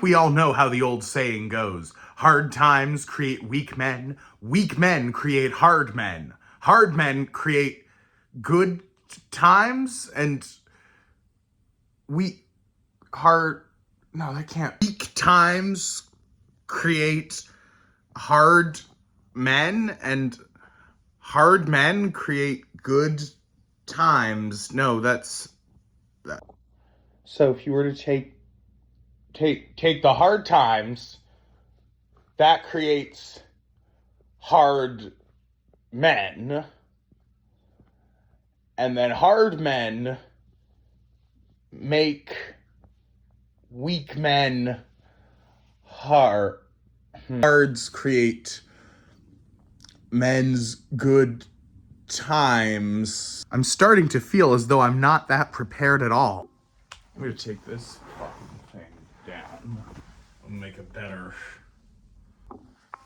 We all know how the old saying goes. Hard times create weak men create hard men create good times, and weak times create hard men, and hard men create good times. No, that's that. So if you were to take the hard times, that creates hard men, and then hard men make weak men hard. Hards create men's good times. I'm starting to feel as though I'm not that prepared at all. I'm gonna take this fucking thing down and make it better.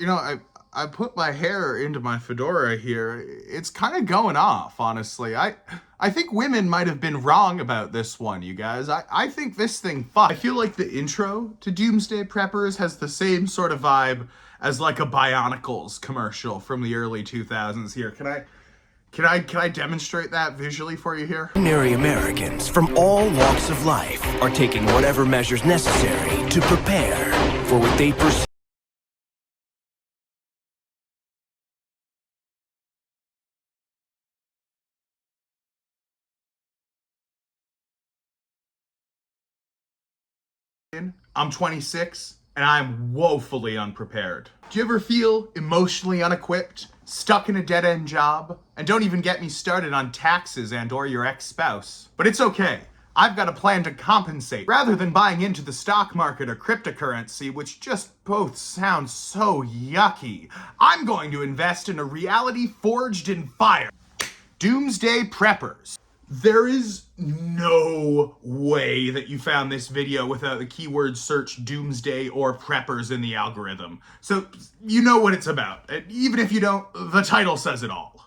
You know, I put my hair into my fedora here. It's kind of going off, honestly. I think women might have been wrong about this one, you guys. I think this thing fucked. I feel like the intro to Doomsday Preppers has the same sort of vibe as like a Bionicles commercial from the early 2000s here. Can I demonstrate that visually for you here? Ordinary Americans from all walks of life are taking whatever measures necessary to prepare for what they perceive I'm 26 and I'm woefully unprepared. Do you ever feel emotionally unequipped, stuck in a dead-end job? And don't even get me started on taxes and or your ex-spouse. But it's okay. I've got a plan to compensate. Rather than buying into the stock market or cryptocurrency, which just both sound so yucky, I'm going to invest in a reality forged in fire. Doomsday Preppers. There is no way that you found this video without the keyword search Doomsday or Preppers in the algorithm. So you know what it's about. And even if you don't, the title says it all.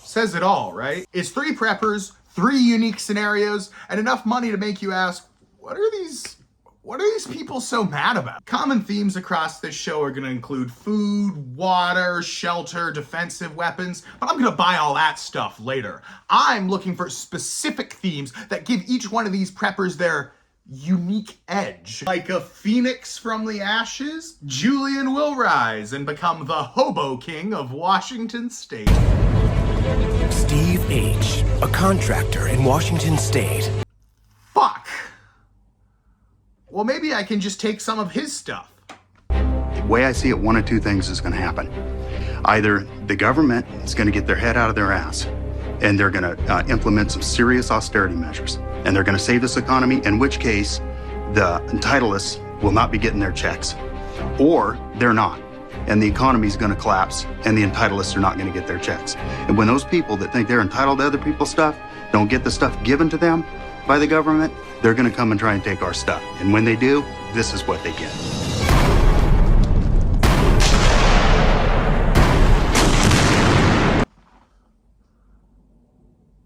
Says it all, right? It's 3 preppers, 3 unique scenarios, and enough money to make you ask, what are these people so mad about? Common themes across this show are gonna include food, water, shelter, defensive weapons, but I'm gonna buy all that stuff later. I'm looking for specific themes that give each one of these preppers their unique edge. Like a phoenix from the ashes, Julian will rise and become the hobo king of Washington State. Steve H., a contractor in Washington State. Fuck. Well, maybe I can just take some of his stuff. The way I see it, one of 2 things is going to happen. Either the government is going to get their head out of their ass and they're going to implement some serious austerity measures and they're going to save this economy, in which case the entitleists will not be getting their checks. Or they're not. And the economy is going to collapse and the entitleists are not going to get their checks. And when those people that think they're entitled to other people's stuff don't get the stuff given to them by the government, they're going to come and try and take our stuff. And when they do, this is what they get.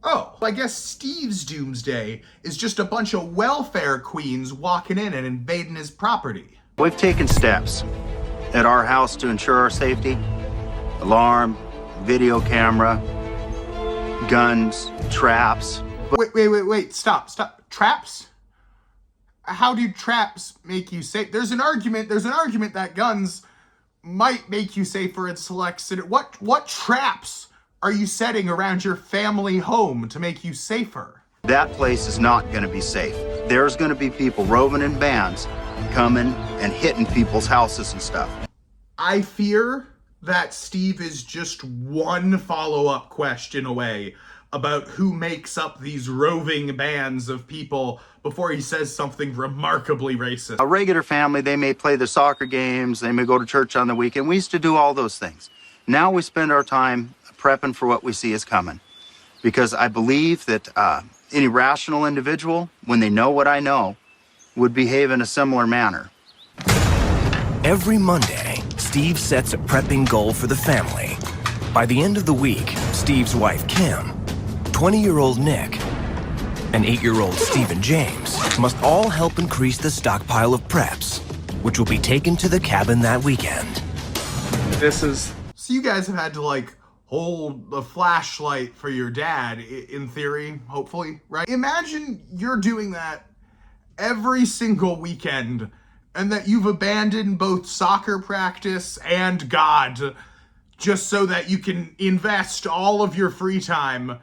Oh, I guess Steve's Doomsday is just a bunch of welfare queens walking in and invading his property. We've taken steps at our house to ensure our safety. Alarm, video camera, guns, traps. Wait, stop. Traps? How do traps make you safe? There's an argument that guns might make you safer in select city. What traps are you setting around your family home to make you safer? That place is not going to be safe. There's going to be people roving in bands, coming and hitting people's houses and stuff. I fear that Steve is just one follow-up question away about who makes up these roving bands of people before he says something remarkably racist. A regular family, they may play their soccer games, they may go to church on the weekend. We used to do all those things. Now we spend our time prepping for what we see is coming. Because I believe that any rational individual, when they know what I know, would behave in a similar manner. Every Monday, Steve sets a prepping goal for the family. By the end of the week, Steve's wife, Kim, 20-year-old Nick, and 8-year-old Stephen James must all help increase the stockpile of preps, which will be taken to the cabin that weekend. So you guys have had to, like, hold the flashlight for your dad, in theory, hopefully, right? Imagine you're doing that every single weekend, and that you've abandoned both soccer practice and God just so that you can invest all of your free time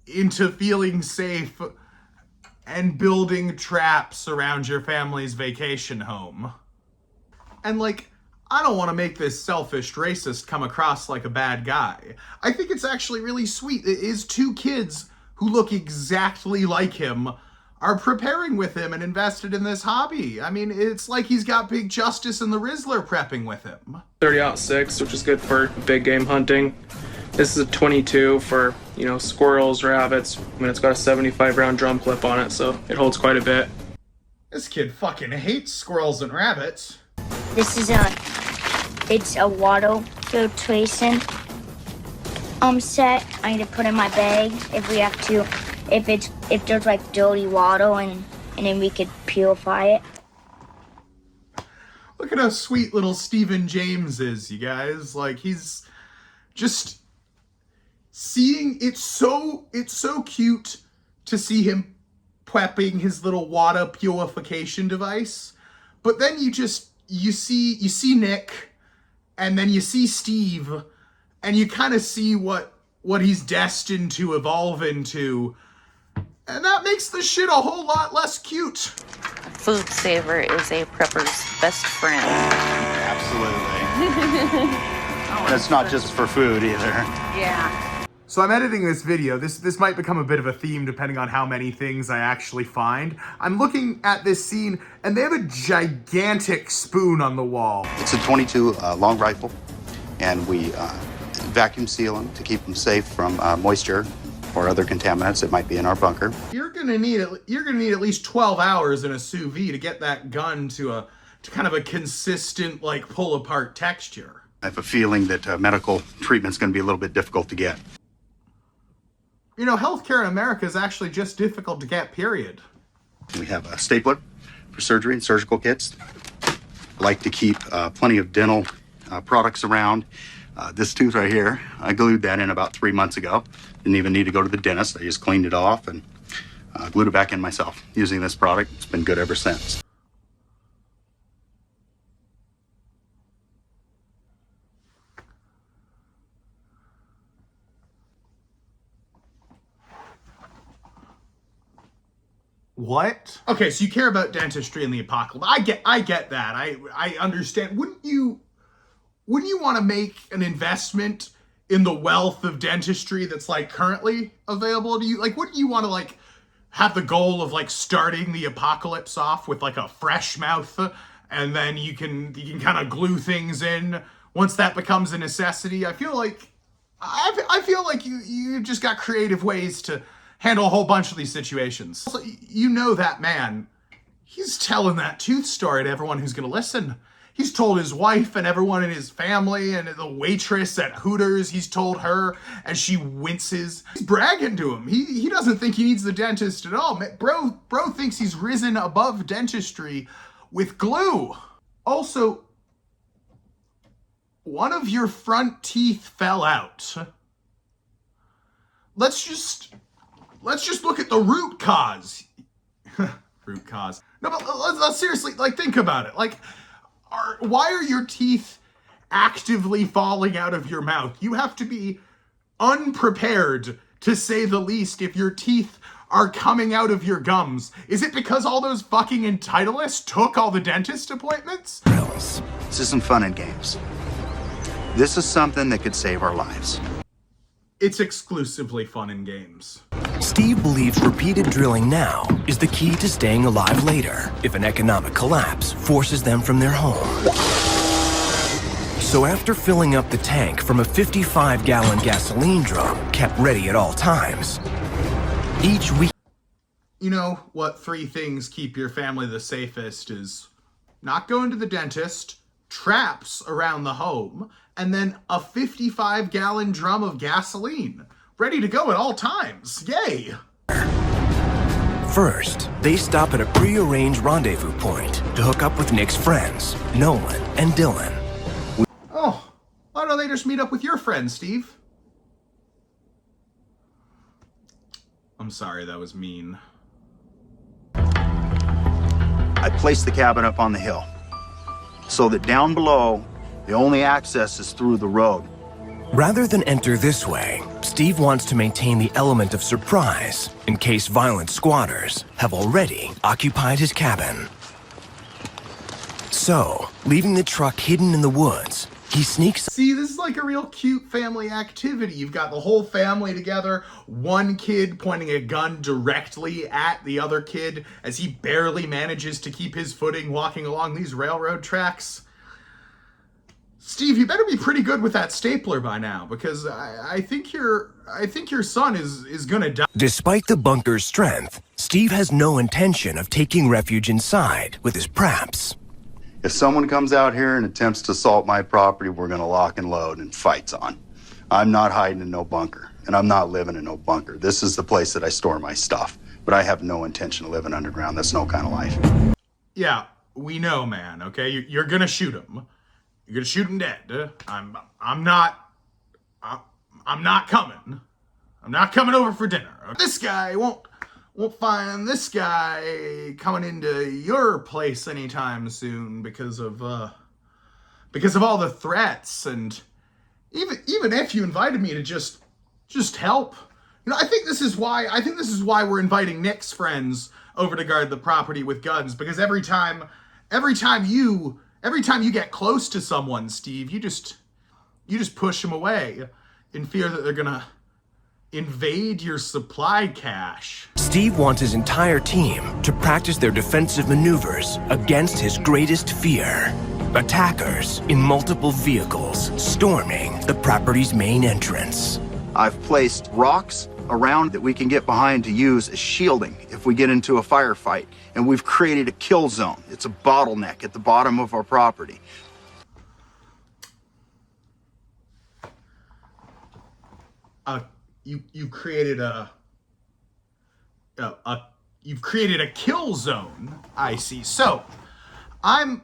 into feeling safe and building traps around your family's vacation home. And, like, I don't want to make this selfish racist come across like a bad guy. I think it's actually really sweet that his 2 kids who look exactly like him are preparing with him and invested in this hobby. I mean, it's like he's got Big Justice and the Rizzler prepping with him. 30-06, which is good for big game hunting. This is a 22 for, squirrels, rabbits. I mean, it's got a 75-round drum clip on it, so it holds quite a bit. This kid fucking hates squirrels and rabbits. This is it's a water filtration set. I need to put in my bag if there's like dirty water and then we could purify it. Look at how sweet little Stephen James is, you guys. Like, he's just seeing it's so cute to see him prepping his little water purification device. But then you see Nick, and then you see Steve, and you kind of see what he's destined to evolve into. And that makes the shit a whole lot less cute. Food saver is a prepper's best friend. Absolutely. That's not just for food either. Yeah. So I'm editing this video. This might become a bit of a theme depending on how many things I actually find. I'm looking at this scene, and they have a gigantic spoon on the wall. It's a 22 long rifle, and we vacuum seal them to keep them safe from moisture or other contaminants that might be in our bunker. You're gonna need at least 12 hours in a sous vide to get that gun to kind of a consistent, like, pull apart texture. I have a feeling that medical treatment's going to be a little bit difficult to get. Healthcare in America is actually just difficult to get, period. We have a stapler for surgery and surgical kits. I like to keep plenty of dental products around. This tooth right here, I glued that in about 3 months ago. Didn't even need to go to the dentist. I just cleaned it off and glued it back in myself using this product. It's been good ever since. What? Okay, so you care about dentistry and the apocalypse. I get that. I understand. Wouldn't you want to make an investment in the wealth of dentistry that's, like, currently available to you? Like, wouldn't you want to, like, have the goal of, like, starting the apocalypse off with, like, a fresh mouth, and then you can kind of glue things in once that becomes a necessity? I feel like you just got creative ways to handle a whole bunch of these situations. Also, that man, he's telling that tooth story to everyone who's gonna listen. He's told his wife and everyone in his family, and the waitress at Hooters, he's told her, and she winces. He's bragging to him. He doesn't think he needs the dentist at all. Bro thinks he's risen above dentistry with glue. Also, one of your front teeth fell out. Let's just look at the root cause. Root cause. No, but let's seriously, like, think about it. Like, why are your teeth actively falling out of your mouth? You have to be unprepared, to say the least, if your teeth are coming out of your gums. Is it because all those fucking entitleists took all the dentist appointments? This isn't fun and games. This is something that could save our lives. It's exclusively fun and games. Steve believes repeated drilling now is the key to staying alive later if an economic collapse forces them from their home. So after filling up the tank from a 55-gallon gasoline drum kept ready at all times, each week... You know what 3 things keep your family the safest is not going to the dentist, traps around the home, and then a 55-gallon drum of gasoline, ready to go at all times. Yay! First, they stop at a pre-arranged rendezvous point to hook up with Nick's friends, Nolan and Dylan. Oh, why don't they just meet up with your friends, Steve? I'm sorry, that was mean. I placed the cabin up on the hill so that down below, the only access is through the road. Rather than enter this way, Steve wants to maintain the element of surprise in case violent squatters have already occupied his cabin. So, leaving the truck hidden in the woods, he sneaks. See, this is like a real cute family activity. You've got the whole family together, one kid pointing a gun directly at the other kid as he barely manages to keep his footing walking along these railroad tracks. Steve, you better be pretty good with that stapler by now, because I think your son is gonna die. Despite the bunker's strength, Steve has no intention of taking refuge inside with his praps. If someone comes out here and attempts to assault my property, we're gonna lock and load and fight's on. I'm not hiding in no bunker, and I'm not living in no bunker. This is the place that I store my stuff, but I have no intention of living underground. That's no kind of life. Yeah, we know, man, okay? You're gonna shoot him. You're gonna shoot him dead. I'm not coming. I'm not coming over for dinner. This guy won't find this guy coming into your place anytime soon because of all the threats, and even if you invited me to just help. You know, I think this is why we're inviting Nick's friends over to guard the property with guns, because every time you get close to someone, Steve, you just push them away in fear that they're gonna invade your supply cache. Steve wants his entire team to practice their defensive maneuvers against his greatest fear: attackers in multiple vehicles storming the property's main entrance. I've placed rocks around that we can get behind to use as shielding if we get into a firefight. And we've created a kill zone. It's a bottleneck at the bottom of our property. You've created a kill zone. I see. So, I'm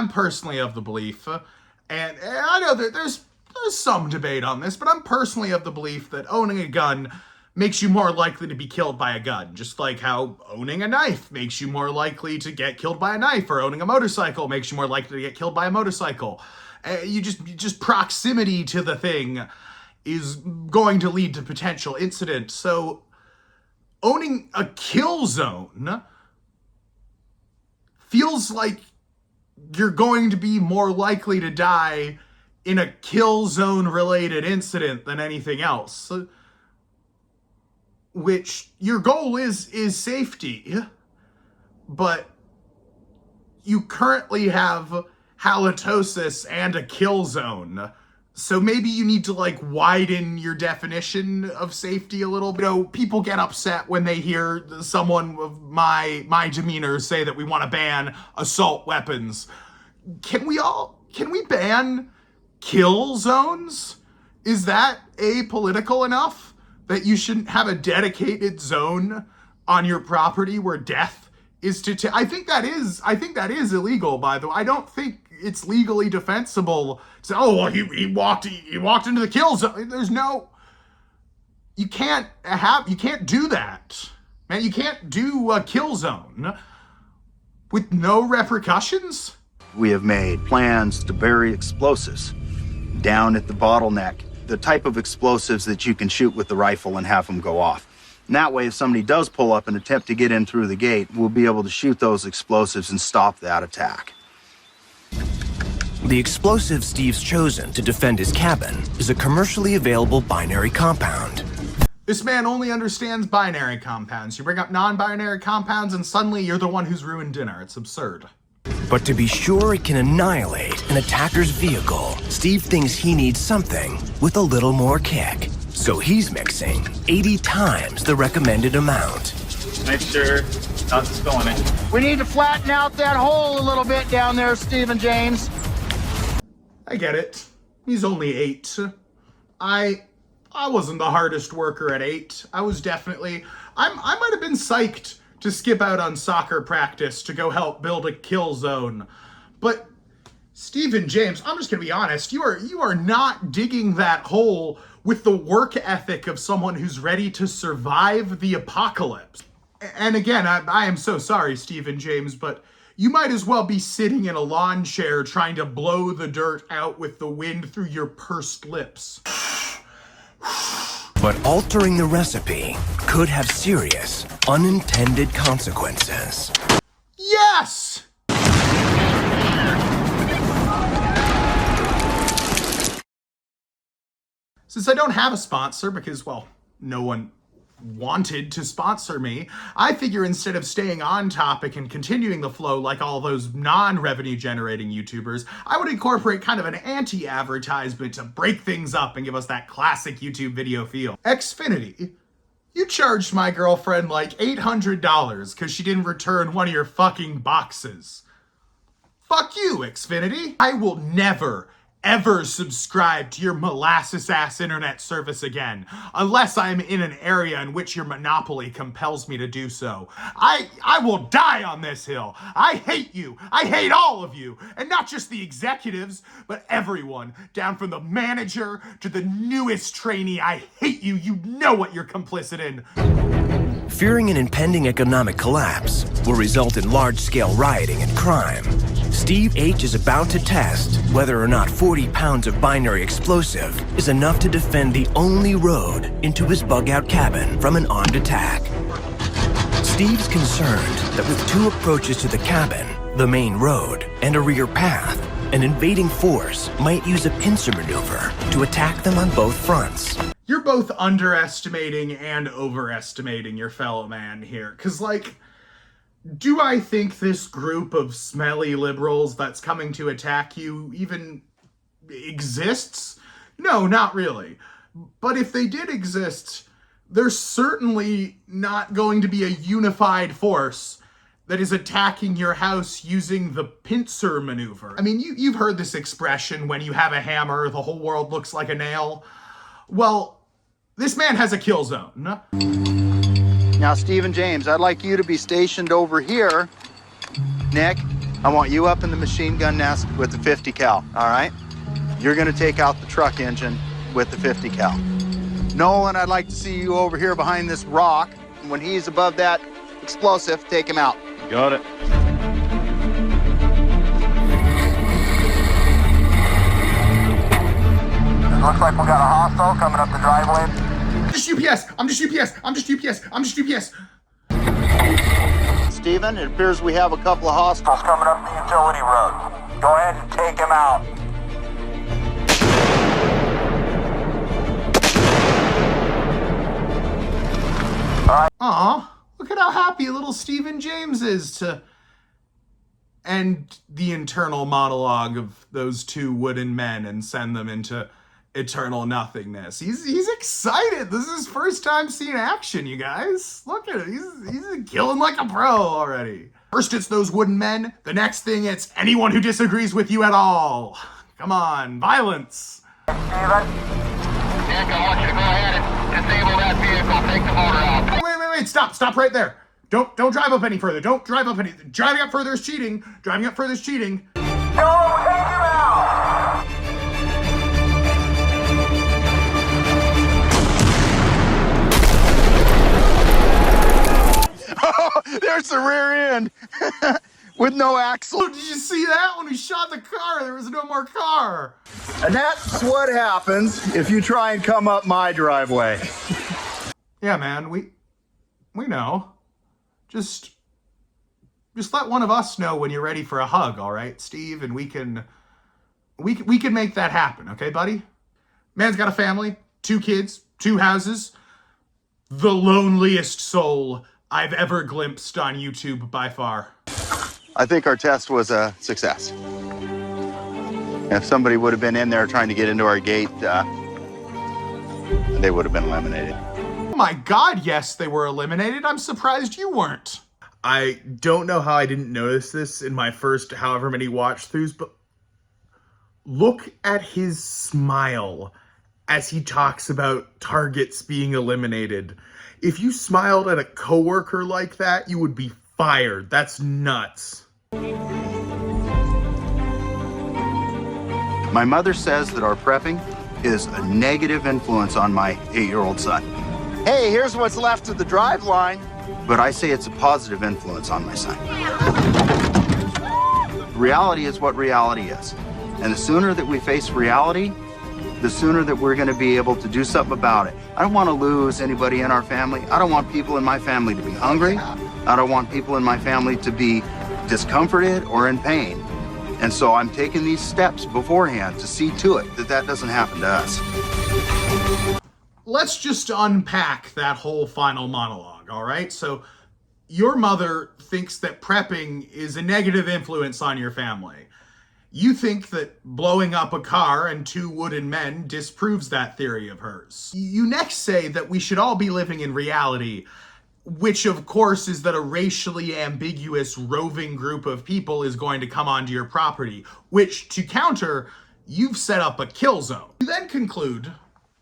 personally of the belief, and I know that there's some debate on this, but I'm personally of the belief that owning a gun makes you more likely to be killed by a gun, just like how owning a knife makes you more likely to get killed by a knife, or owning a motorcycle makes you more likely to get killed by a motorcycle. You just proximity to the thing is going to lead to potential incident. So owning a kill zone feels like you're going to be more likely to die in a kill zone related incident than anything else. Which your goal is safety, but you currently have halitosis and a kill zone. So maybe you need to widen your definition of safety a little bit. You know, people get upset when they hear someone of my demeanor say that we want to ban assault weapons. Can we ban kill zones? Is that apolitical enough that you shouldn't have a dedicated zone on your property where death is to I think that is illegal, by the way. I don't think it's legally defensible to say, oh, well, he walked into the kill zone. There's no, you can't do that, man. You can't do a kill zone with no repercussions. We have made plans to bury explosives down at the bottleneck, the type of explosives that you can shoot with the rifle and have them go off. And that way, if somebody does pull up and attempt to get in through the gate, we'll be able to shoot those explosives and stop that attack. The explosive Steve's chosen to defend his cabin is a commercially available binary compound. This man only understands binary compounds. You bring up non-binary compounds and suddenly you're the one who's ruined dinner. It's absurd. But to be sure it can annihilate an attacker's vehicle, Steve thinks he needs something with a little more kick. So he's mixing 80 times the recommended amount. Make sure nothing's going in. We need to flatten out that hole a little bit down there, Steve and James. I get it. He's only 8. I wasn't the hardest worker at 8. I was definitely... I might have been psyched to skip out on soccer practice to go help build a kill zone. But Stephen James, I'm just gonna be honest, you are not digging that hole with the work ethic of someone who's ready to survive the apocalypse. And again, I am so sorry, Stephen James, but you might as well be sitting in a lawn chair trying to blow the dirt out with the wind through your pursed lips. But altering the recipe could have serious, unintended consequences. Yes! Since I don't have a sponsor because, well, no one wanted to sponsor me, I figure instead of staying on topic and continuing the flow like all those non-revenue generating YouTubers, I would incorporate kind of an anti-advertisement to break things up and give us that classic YouTube video feel. Xfinity, you charged my girlfriend like $800 because she didn't return one of your fucking boxes. Fuck you, Xfinity. I will never ever subscribe to your molasses-ass internet service again, unless I'm in an area in which your monopoly compels me to do so. I will die on this hill. I hate you. I hate all of you. And not just the executives, but everyone, down from the manager to the newest trainee. I hate you. You know what you're complicit in. Fearing an impending economic collapse will result in large-scale rioting and crime, Steve H. is about to test whether or not 40 pounds of binary explosive is enough to defend the only road into his bug-out cabin from an armed attack. Steve's concerned that with 2 approaches to the cabin, the main road, and a rear path, an invading force might use a pincer maneuver to attack them on both fronts. You're both underestimating and overestimating your fellow man here. 'Cause, like, do I think this group of smelly liberals that's coming to attack you even exists? No, not really. But if they did exist, they're certainly not going to be a unified force that is attacking your house using the pincer maneuver. I mean, you've heard this expression, when you have a hammer, the whole world looks like a nail. Well, this man has a kill zone. Now, Stephen James, I'd like you to be stationed over here. Nick, I want you up in the machine gun nest with the 50 cal, all right? You're gonna take out the truck engine with the 50 cal. Nolan, I'd like to see you over here behind this rock. When he's above that explosive, take him out. Got it. Looks like we got a hostile coming up the driveway. I'm just UPS. I'm just UPS. I'm just UPS. I'm just UPS. Stephen, it appears we have a couple of hostiles coming up the utility road. Go ahead and take them out. Aw, look at how happy little Stephen James is to end the internal monologue of those 2 wooden men and send them into eternal nothingness. He's excited. This is his first time seeing action, you guys. Look at it. He's killing like a pro already. First it's those wooden men. The next thing it's anyone who disagrees with you at all. Come on, violence. Stephen? Nick, I want you to go ahead and disable that vehicle. Take the motor out. Wait, stop right there. Don't drive up any further. Don't drive up any. Driving up further is cheating. Driving up further is cheating. No, take him out! Oh, there's the rear end with no axle. Oh, did you see that? When we shot the car, there was no more car. And that's what happens if you try and come up my driveway. Yeah, man, we know. Just let one of us know when you're ready for a hug, all right, Steve, and we can make that happen, okay, buddy? Man's got a family, 2 kids, 2 houses. The loneliest soul I've ever glimpsed on YouTube by far. I think our test was a success. If somebody would have been in there trying to get into our gate, they would have been eliminated. Oh my God, yes, they were eliminated. I'm surprised you weren't. I don't know how I didn't notice this in my first however many watch-throughs, but Look at his smile as he talks about targets being eliminated. If you smiled at a coworker like that, you would be fired. That's nuts. My mother says that our prepping is a negative influence on my 8-year-old son. Hey, here's what's left of the drive line. But I say it's a positive influence on my son. Reality is what reality is. And the sooner that we face reality, the sooner that we're going to be able to do something about it. I don't want to lose anybody in our family. I don't want people in my family to be hungry. I don't want people in my family to be discomforted or in pain. And so I'm taking these steps beforehand to see to it that that doesn't happen to us. Let's just unpack that whole final monologue, all right? So your mother thinks that prepping is a negative influence on your family. You think that blowing up a car and 2 wooden men disproves that theory of hers. You next say that we should all be living in reality, which of course is that a racially ambiguous roving group of people is going to come onto your property, which to counter, you've set up a kill zone. You then conclude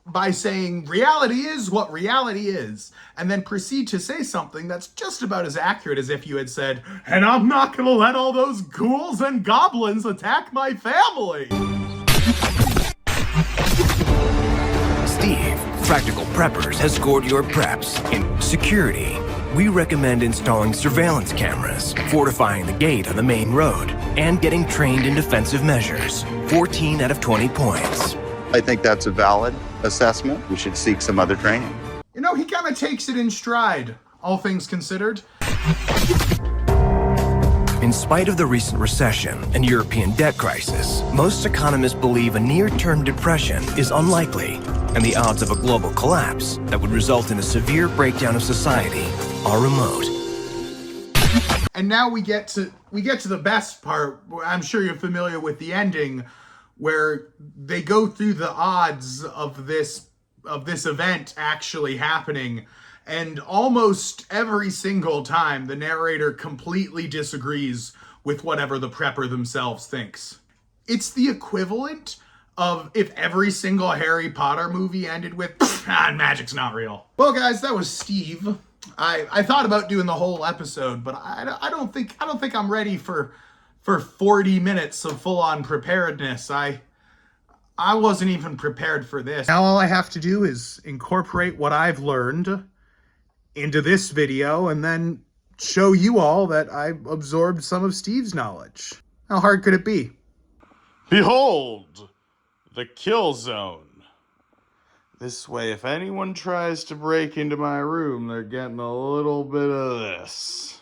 by saying reality is what reality is, and then proceed to say something that's just about as accurate as if you had said, and I'm not gonna let all those ghouls and goblins attack my family. Steve, Practical Preppers, has scored your preps. In security, we recommend installing surveillance cameras, fortifying the gate on the main road, and getting trained in defensive measures. 14 out of 20 points. I think that's a valid assessment. We should seek some other training. You know, he kind of takes it in stride, all things considered. In spite of the recent recession and European debt crisis, most economists believe a near-term depression is unlikely, and the odds of a global collapse that would result in a severe breakdown of society are remote. And now we get to the best part. I'm sure you're familiar with the ending, where they go through the odds of this event actually happening, and almost every single time the narrator completely disagrees with whatever the prepper themselves thinks. It's the equivalent of if every single Harry Potter movie ended with magic's not real. Well guys, that was Steve. I thought about doing the whole episode, but I don't think I'm ready for 40 minutes of full-on preparedness. I wasn't even prepared for this. Now all I have to do is incorporate what I've learned into this video and then show you all that I absorbed some of Steve's knowledge. How hard could it be? Behold, the kill zone. This way, if anyone tries to break into my room, they're getting a little bit of this.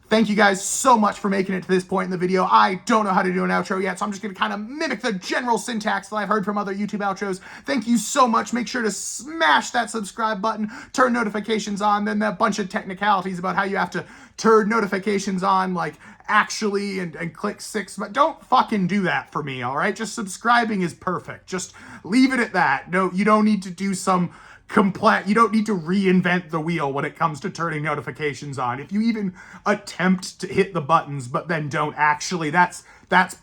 Thank you guys so much for making it to this point in the video. I don't know how to do an outro yet, so I'm just going to kind of mimic the general syntax that I've heard from other YouTube outros. Thank you so much. Make sure to smash that subscribe button, turn notifications on, then that bunch of technicalities about how you have to turn notifications on, like actually, and click 6, but don't fucking do that for me, all right? Just subscribing is perfect. Just leave it at that. No, you don't need to do some you don't need to reinvent the wheel when it comes to turning notifications on. If you even attempt to hit the buttons but then don't actually, that's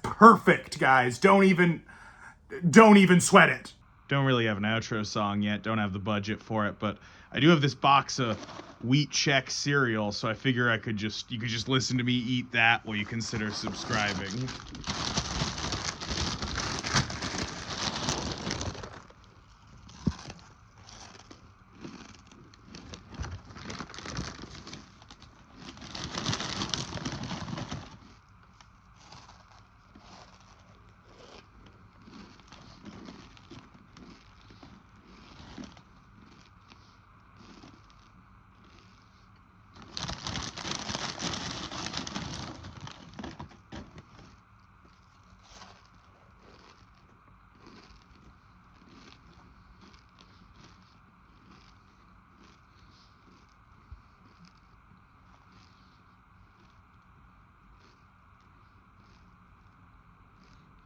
perfect, guys. Don't even sweat it. Don't really have an outro song yet. Don't have the budget for it, but I do have this box of Wheat Chex cereal, so I figure you could just listen to me eat that while you consider subscribing.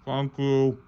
Thank you.